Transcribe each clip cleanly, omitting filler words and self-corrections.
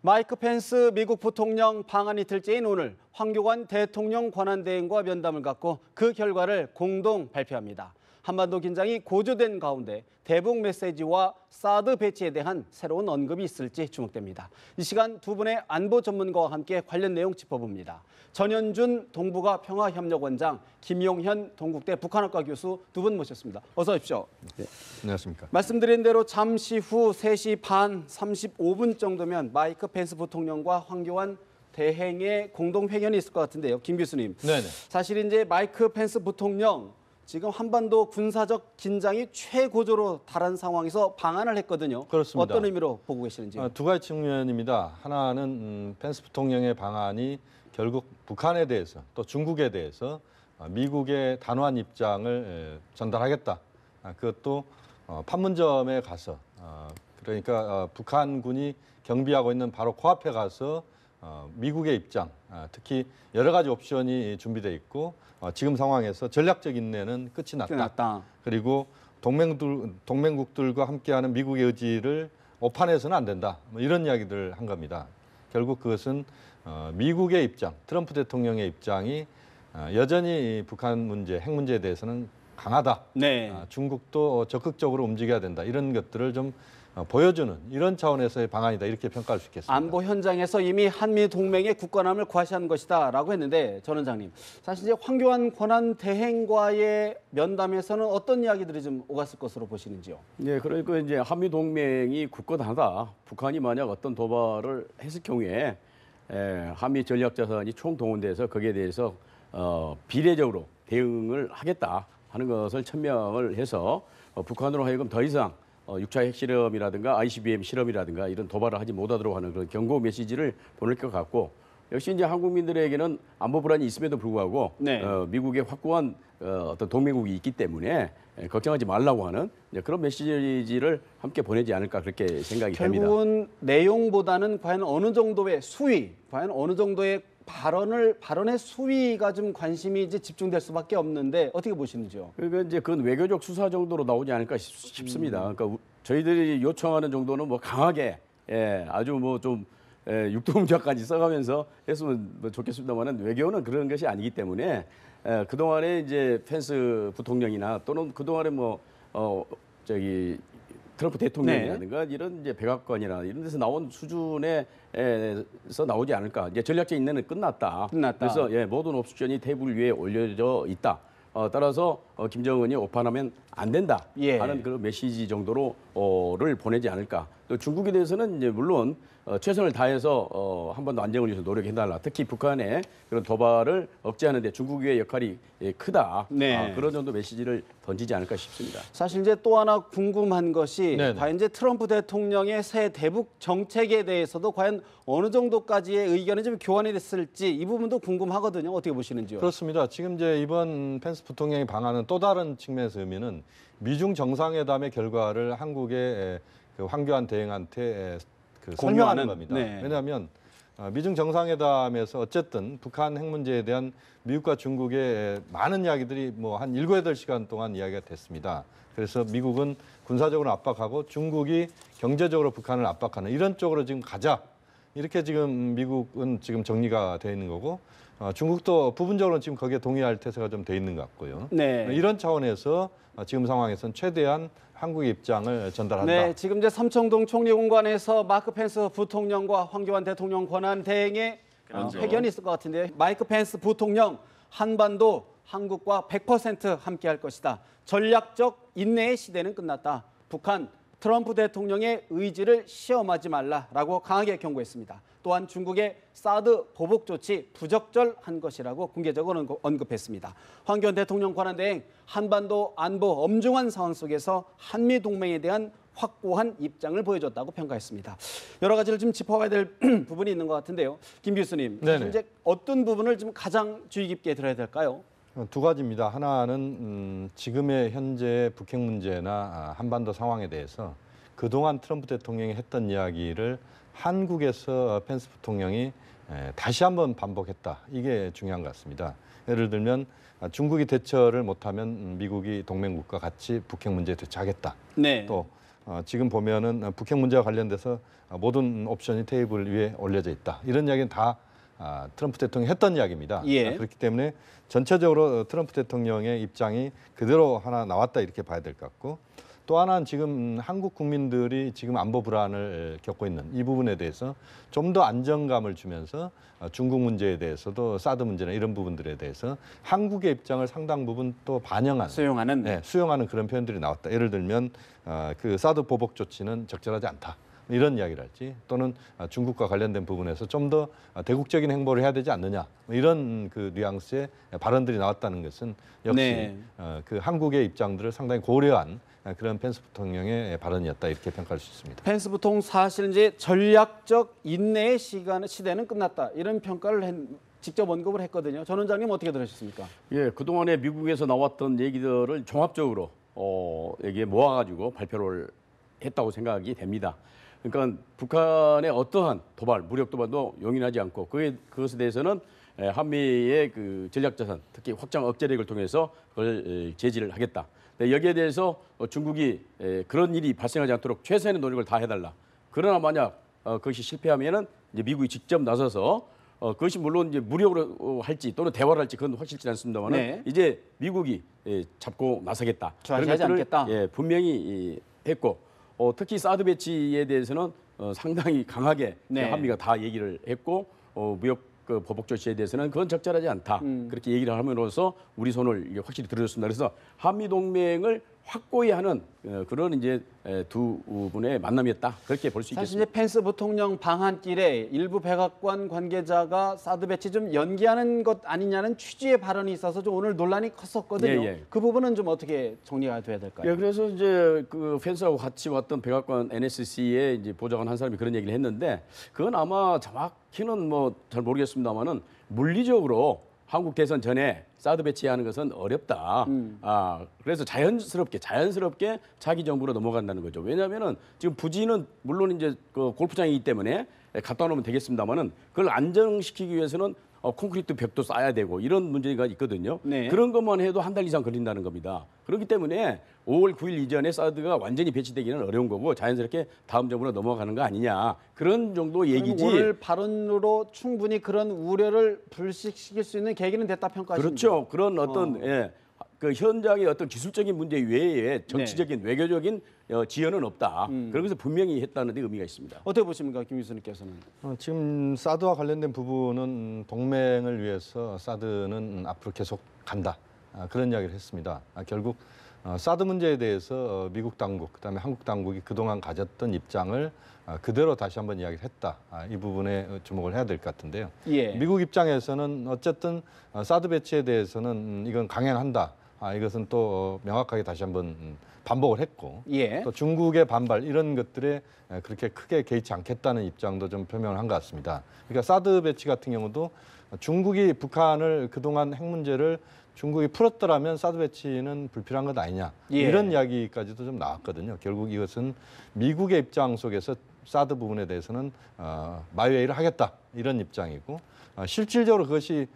마이크 펜스 미국 부통령 방한 이틀째인 오늘 황교안 대통령 권한대행과 면담을 갖고 그 결과를 공동 발표합니다. 한반도 긴장이 고조된 가운데 대북 메시지와 사드 배치에 대한 새로운 언급이 있을지 주목됩니다. 이 시간 두 분의 안보 전문가와 함께 관련 내용 짚어봅니다. 전현준 동북아 평화협력원장, 김용현 동국대 북한학과 교수 두 분 모셨습니다. 어서 오십시오. 네, 안녕하십니까. 말씀드린 대로 잠시 후 3시 반 35분 정도면 마이크 펜스 부통령과 황교안 대행의 공동회견이 있을 것 같은데요. 김 교수님. 네네. 사실 이제 마이크 펜스 부통령 지금 한반도 군사적 긴장이 최고조로 달한 상황에서 방한을 했거든요. 그렇습니다. 어떤 의미로 보고 계시는지요? 두 가지 측면입니다. 하나는 펜스 부통령의 방안이 결국 북한에 대해서 또 중국에 대해서 미국의 단호한 입장을 전달하겠다. 그것도 판문점에 가서 그러니까 북한군이 경비하고 있는 바로 코앞에 가서 미국의 입장, 특히 여러 가지 옵션이 준비돼 있고 지금 상황에서 전략적 인내는 끝이 났다. 그리고 동맹국들과 함께하는 미국의 의지를 오판해서는 안 된다. 뭐 이런 이야기들을 한 겁니다. 결국 그것은 미국의 입장, 트럼프 대통령의 입장이 여전히 북한 문제, 핵 문제에 대해서는 강하다. 네. 중국도 적극적으로 움직여야 된다. 이런 것들을 좀 보여주는 이런 차원에서의 방안이다. 이렇게 평가할 수 있겠습니다. 안보 현장에서 이미 한미 동맹의 굳건함을 과시한 것이다라고 했는데 전 원장님, 사실 이제 황교안 권한 대행과의 면담에서는 어떤 이야기들이 좀 오갔을 것으로 보시는지요? 네, 그러니까 이제 한미 동맹이 굳건하다. 북한이 만약 어떤 도발을 했을 경우에 한미 전략 자산이 총동원돼서 거기에 대해서 비례적으로 대응을 하겠다 하는 것을 천명을 해서 북한으로 하여금 더 이상 6차 핵실험이라든가 ICBM 실험이라든가 이런 도발을 하지 못하도록 하는 그런 경고 메시지를 보낼 것 같고, 역시 이제 한국민들에게는 안보 불안이 있음에도 불구하고 네. 미국의 확고한 어떤 동맹국이 있기 때문에 걱정하지 말라고 하는 그런 메시지를 함께 보내지 않을까 그렇게 생각이 됩니다. 결국은 내용보다는 과연 어느 정도의 수위, 과연 어느 정도의 발언의 수위가 좀 관심이 이제 집중될 수밖에 없는데 어떻게 보시는지요? 그러니까 이제 그건 외교적 수사 정도로 나오지 않을까 싶습니다. 그러니까 저희들이 요청하는 정도는 뭐 강하게 아주 뭐 좀 육두문자까지 써가면서 했으면 뭐 좋겠습니다만은 외교는 그런 것이 아니기 때문에 그 동안에 이제 펜스 부통령이나 또는 그 동안에 뭐 트럼프 대통령이라든가 이런 이제 백악관이나 이런 데서 나온 수준에서 나오지 않을까. 이제 전략적 인내는 끝났다. 그래서 모든 옵션이 테이블 위에 올려져 있다. 따라서 김정은이 오판하면 안 된다 하는 그런 메시지 정도로를 보내지 않을까. 또 중국에 대해서는 이제 물론 최선을 다해서 한반도 안정을 위해서 노력해달라. 특히 북한의 그런 도발을 억제하는 데 중국의 역할이 크다. 네. 그런 정도 메시지를 던지지 않을까 싶습니다. 사실 이제 또 하나 궁금한 것이 네네. 과연 이제 트럼프 대통령의 새 대북 정책에 대해서도 과연 어느 정도까지의 의견이 좀 교환이 됐을지 이 부분도 궁금하거든요. 어떻게 보시는지요? 그렇습니다. 지금 이제 이번 펜스 부통령의 방안은 또 다른 측면에서 의미는 미중 정상회담의 결과를 한국의 그 황교안 대행한테 설명하는 겁니다. 네. 왜냐하면 미중 정상회담에서 어쨌든 북한 핵 문제에 대한 미국과 중국의 많은 이야기들이 뭐 한 7, 8시간 동안 이야기가 됐습니다. 그래서 미국은 군사적으로 압박하고 중국이 경제적으로 북한을 압박하는 이런 쪽으로 지금 가자. 이렇게 지금 미국은 지금 정리가 돼 있는 거고 중국도 부분적으로 지금 거기에 동의할 태세가 좀 돼 있는 것 같고요. 네. 이런 차원에서 지금 상황에서는 최대한 한국의 입장을 전달한다. 네, 지금 이제 삼청동 총리공관에서 마이크 펜스 부통령과 황교안 대통령 권한 대행의 회견이 있을 것 같은데, 마이크 펜스 부통령 한반도 한국과 100% 함께할 것이다. 전략적 인내의 시대는 끝났다. 북한 트럼프 대통령의 의지를 시험하지 말라라고 강하게 경고했습니다. 또한 중국의 사드 보복 조치 부적절한 것이라고 공개적으로 언급했습니다. 황교안 대통령 권한대행 한반도 안보 엄중한 상황 속에서 한미 동맹에 대한 확고한 입장을 보여줬다고 평가했습니다. 여러 가지를 좀 짚어봐야 될 부분이 있는 것 같은데요. 김 교수님, 이제 어떤 부분을 좀 가장 주의 깊게 들어야 될까요? 두 가지입니다. 하나는 지금의 현재 북핵 문제나 한반도 상황에 대해서 그동안 트럼프 대통령이 했던 이야기를 한국에서 펜스 부통령이 다시 한번 반복했다. 이게 중요한 것 같습니다. 예를 들면 중국이 대처를 못하면 미국이 동맹국과 같이 북핵 문제에 대처하겠다. 네. 또 지금 보면은 북핵 문제와 관련돼서 모든 옵션이 테이블 위에 올려져 있다. 이런 이야기는 다 트럼프 대통령이 했던 이야기입니다. 예. 그렇기 때문에 전체적으로 트럼프 대통령의 입장이 그대로 하나 나왔다 이렇게 봐야 될 것 같고 또 하나는 지금 한국 국민들이 지금 안보 불안을 겪고 있는 이 부분에 대해서 좀 더 안정감을 주면서 중국 문제에 대해서도 사드 문제나 이런 부분들에 대해서 한국의 입장을 상당 부분 또 반영하는 수용하는 그런 표현들이 나왔다. 예를 들면 그 사드 보복 조치는 적절하지 않다. 이런 이야기랄지 또는 중국과 관련된 부분에서 좀 더 대국적인 행보를 해야 되지 않느냐 이런 그 뉘앙스의 발언들이 나왔다는 것은 역시 그 한국의 입장들을 상당히 고려한 그런 펜스 부통령의 발언이었다 이렇게 평가할 수 있습니다. 펜스 부통 사실 이제 전략적 인내의 시대는 끝났다 이런 평가를 직접 언급을 했거든요. 전 원장님 어떻게 들으셨습니까? 예, 그동안에 미국에서 나왔던 얘기들을 종합적으로 여기에 모아가지고 발표를 했다고 생각이 됩니다. 그러니까 북한의 어떠한 도발, 무력 도발도 용인하지 않고 그것에 대해서는 한미의 그 전략자산, 특히 확장 억제력을 통해서 그걸 제지를 하겠다. 여기에 대해서 중국이 그런 일이 발생하지 않도록 최선의 노력을 다 해달라. 그러나 만약 그것이 실패하면은 이제 미국이 직접 나서서 그것이 물론 이제 무력으로 할지 또는 대화를 할지 그건 확실치 않습니다만은 이제 미국이 잡고 나서겠다. 좌지하지 않겠다. 분명히 했고 특히 사드 배치에 대해서는 상당히 강하게 한미가 다 얘기를 했고 무역 그 보복 조치에 대해서는 그건 적절하지 않다. 그렇게 얘기를 함으로써 우리 손을 이게 확실히 들어줬습니다. 그래서 한미 동맹을 확고히 하는 그런 이제 두 분의 만남이었다. 그렇게 볼 수 있겠습니다. 사실 이제 펜스 부통령 방한길에 일부 백악관 관계자가 사드 배치 좀 연기하는 것 아니냐는 취지의 발언이 있어서 좀 오늘 논란이 컸었거든요. 그 부분은 좀 어떻게 정리가 돼야 될까요? 예, 그래서 이제 그 펜스하고 같이 왔던 백악관 NSC의 이제 보좌관 한 사람이 그런 얘기를 했는데 그건 아마 정확히는 뭐 잘 모르겠습니다만은 물리적으로 한국 대선 전에 사드 배치하는 것은 어렵다. 그래서 자연스럽게 차기 정부로 넘어간다는 거죠. 왜냐하면은 지금 부지는 물론 이제 그 골프장이기 때문에 갖다 놓으면 되겠습니다만은 그걸 안정시키기 위해서는 콘크리트 벽도 쌓아야 되고 이런 문제가 있거든요. 그런 것만 해도 한 달 이상 걸린다는 겁니다. 그렇기 때문에 5월 9일 이전에 사드가 완전히 배치되기는 어려운 거고 자연스럽게 다음 정부로 넘어가는 거 아니냐. 그런 정도 얘기지. 오늘 발언으로 충분히 그런 우려를 불식시킬 수 있는 계기는 됐다 평가하십니까? 그렇죠. 그런 어떤 그 현장의 어떤 기술적인 문제 외에 정치적인 외교적인 지연은 없다. 그래서 분명히 했다는 데 의미가 있습니다. 어떻게 보십니까, 김 교수님께서는? 지금 사드와 관련된 부분은 동맹을 위해서 사드는 앞으로 계속 간다. 그런 이야기를 했습니다. 결국 사드 문제에 대해서 미국 당국, 그다음에 한국 당국이 그동안 가졌던 입장을 그대로 다시 한번 이야기를 했다. 이 부분에 주목을 해야 될 것 같은데요. 미국 입장에서는 어쨌든 사드 배치에 대해서는 이건 강행한다. 이것은 또 명확하게 다시 한번 반복을 했고 또 중국의 반발 이런 것들에 그렇게 크게 개의치 않겠다는 입장도 좀 표명을 한 것 같습니다. 그러니까 사드 배치 같은 경우도 중국이 북한을 그동안 핵 문제를 중국이 풀었더라면 사드 배치는 불필요한 것 아니냐 이런 이야기까지도 좀 나왔거든요. 결국 이것은 미국의 입장 속에서 사드 부분에 대해서는 마이웨이를 하겠다 이런 입장이고 실질적으로 그것이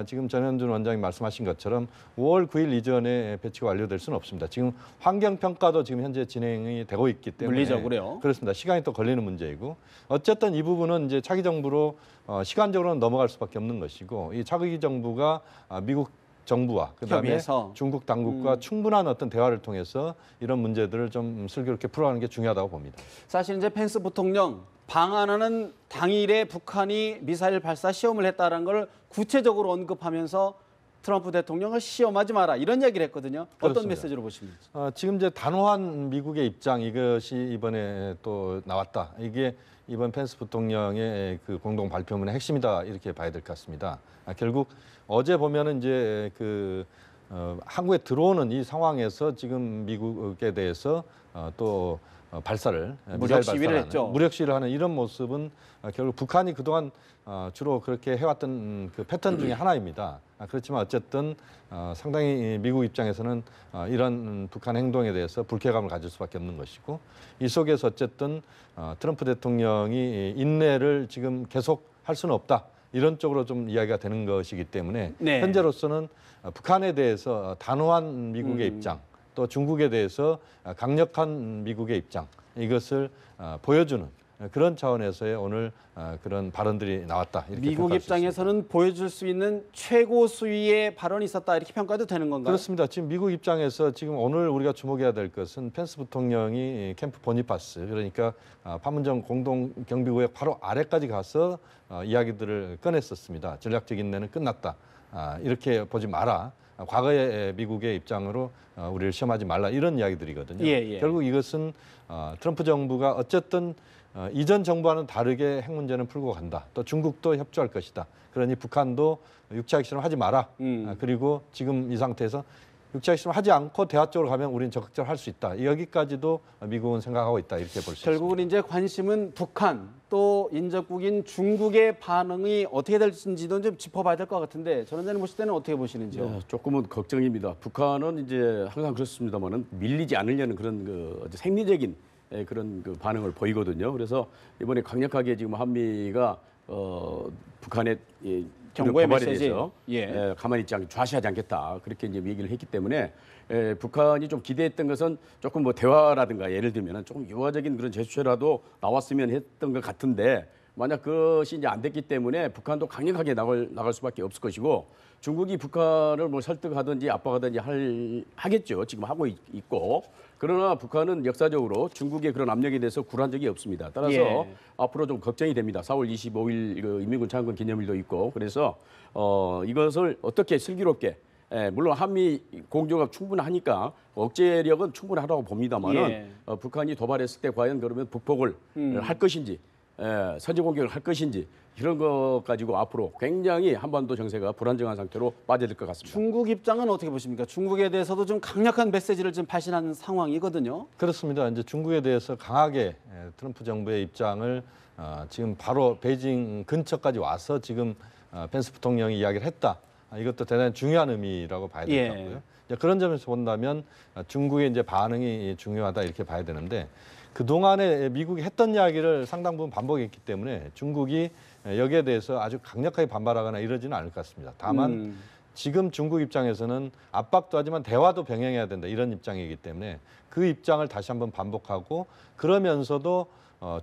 지금 전현준 원장이 말씀하신 것처럼 5월 9일 이전에 배치가 완료될 수는 없습니다. 지금 환경평가도 지금 현재 진행이 되고 있기 때문에 물리적으로요. 그렇습니다. 시간이 또 걸리는 문제이고 어쨌든 이 부분은 이제 차기 정부로 시간적으로는 넘어갈 수밖에 없는 것이고 이 차기 정부가 미국 정부와 그다음에 협의해서. 중국 당국과 충분한 어떤 대화를 통해서 이런 문제들을 좀 슬기롭게 풀어가는 게 중요하다고 봅니다. 사실 이제 펜스 부통령 방한하는 당일에 북한이 미사일 발사 시험을 했다는 걸 구체적으로 언급하면서 트럼프 대통령을 시험하지 마라 이런 얘기를 했거든요. 어떤 그렇습니다. 메시지로 보십니까? 지금 이제 단호한 미국의 입장 이것이 이번에 또 나왔다. 이게 이번 펜스 부통령의 그 공동 발표문의 핵심이다 이렇게 봐야 될 것 같습니다. 결국 어제 보면은 이제 그 한국에 들어오는 이 상황에서 지금 미국에 대해서 또 발사를 무력 시위를 했죠. 무력 시위를 하는 이런 모습은 결국 북한이 그동안 주로 그렇게 해왔던 그 패턴 중에 하나입니다. 그렇지만 어쨌든 상당히 미국 입장에서는 이런 북한 행동에 대해서 불쾌감을 가질 수밖에 없는 것이고 이 속에서 어쨌든 트럼프 대통령이 인내를 지금 계속 할 수는 없다. 이런 쪽으로 좀 이야기가 되는 것이기 때문에 현재로서는 북한에 대해서 단호한 미국의 입장 또 중국에 대해서 강력한 미국의 입장 이것을 보여주는 그런 차원에서의 오늘 그런 발언들이 나왔다. 이렇게 미국 입장에서는 보여줄 수 있는 최고 수위의 발언이 있었다 이렇게 평가도 되는 건가요? 그렇습니다. 지금 미국 입장에서 지금 오늘 우리가 주목해야 될 것은 펜스 부통령이 캠프 보니파스 그러니까 판문점 공동경비구역 바로 아래까지 가서 이야기들을 꺼냈었습니다. 전략적 인내는 끝났다. 이렇게 보지 마라. 과거의 미국의 입장으로 우리를 시험하지 말라 이런 이야기들이거든요. 결국 이것은 트럼프 정부가 어쨌든 이전 정부와는 다르게 핵 문제는 풀고 간다. 또 중국도 협조할 것이다. 그러니 북한도 육체 핵실험 하지 마라. 그리고 지금 이 상태에서 육체 핵실험 하지 않고 대화 쪽으로 가면 우리는 적극적으로 할 수 있다. 여기까지도 미국은 생각하고 있다. 이렇게 볼 수 있습니다. 결국은 이제 관심은 북한 또 인접국인 중국의 반응이 어떻게 될지도 좀 짚어봐야 될 것 같은데 전 원장님 보실 때는 어떻게 보시는지요? 네, 조금은 걱정입니다. 북한은 이제 항상 그렇습니다만은 밀리지 않으려는 그런 그 생리적인 그런 그 반응을 보이거든요. 그래서 이번에 강력하게 지금 한미가 북한의 경고의 도발에 메시지. 대해서 가만히 있지 않게 좌시하지 않겠다 그렇게 이제 얘기를 했기 때문에 북한이 좀 기대했던 것은 조금 뭐 대화라든가 예를 들면 조금 유화적인 그런 제스처라도 나왔으면 했던 것 같은데 만약 그것이 이제 안 됐기 때문에 북한도 강력하게 나갈 수밖에 없을 것이고 중국이 북한을 뭐 설득하든지 압박하든지 하겠죠. 지금 하고 있고 그러나 북한은 역사적으로 중국의 그런 압력에 대해서 굴한 적이 없습니다. 따라서 앞으로 좀 걱정이 됩니다. 4월 25일 그 인민군 창건 기념일도 있고 그래서 이것을 어떻게 슬기롭게 물론 한미 공조가 충분하니까 억제력은 충분하다고 봅니다만은 북한이 도발했을 때 과연 그러면 북폭을 할 것인지 선제 공격을 할 것인지 이런 것 가지고 앞으로 굉장히 한반도 정세가 불안정한 상태로 빠져들 것 같습니다. 중국 입장은 어떻게 보십니까? 중국에 대해서도 좀 강력한 메시지를 좀 발신하는 상황이거든요. 그렇습니다. 이제 중국에 대해서 강하게 트럼프 정부의 입장을 지금 바로 베이징 근처까지 와서 지금 펜스 부통령이 이야기를 했다. 이것도 대단히 중요한 의미라고 봐야 될 것 같고요. 그런 점에서 본다면 중국의 이제 반응이 중요하다 이렇게 봐야 되는데 그동안에 미국이 했던 이야기를 상당 부분 반복했기 때문에 중국이 여기에 대해서 아주 강력하게 반발하거나 이러지는 않을 것 같습니다. 다만 지금 중국 입장에서는 압박도 하지만 대화도 병행해야 된다 이런 입장이기 때문에 그 입장을 다시 한번 반복하고 그러면서도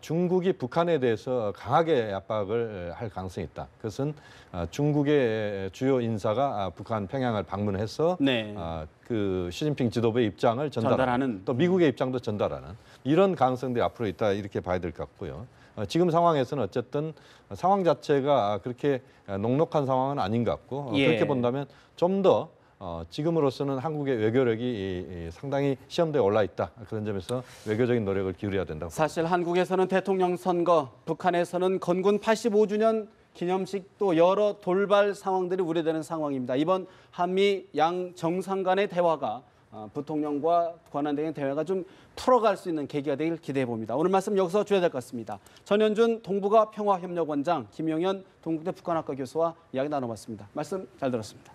중국이 북한에 대해서 강하게 압박을 할 가능성이 있다. 그것은 중국의 주요 인사가 북한 평양을 방문해서 그 시진핑 지도부의 입장을 전달하는 또 미국의 입장도 전달하는 이런 가능성들이 앞으로 있다 이렇게 봐야 될 것 같고요. 지금 상황에서는 어쨌든 상황 자체가 그렇게 녹록한 상황은 아닌 것 같고 그렇게 본다면 좀 더 지금으로서는 한국의 외교력이 상당히 시험대에 올라 있다. 그런 점에서 외교적인 노력을 기울여야 된다고. 사실 한국에서는 대통령 선거, 북한에서는 건군 85주년 기념식 또 여러 돌발 상황들이 우려되는 상황입니다. 이번 한미 양 정상 간의 대화가 부통령과 권한대행 대화가 좀 풀어갈 수 있는 계기가 되길 기대해 봅니다. 오늘 말씀 여기서 줘야 될 것 같습니다. 전현준 동북아 평화협력원장, 김용현 동국대 북한학과 교수와 이야기 나눠봤습니다. 말씀 잘 들었습니다.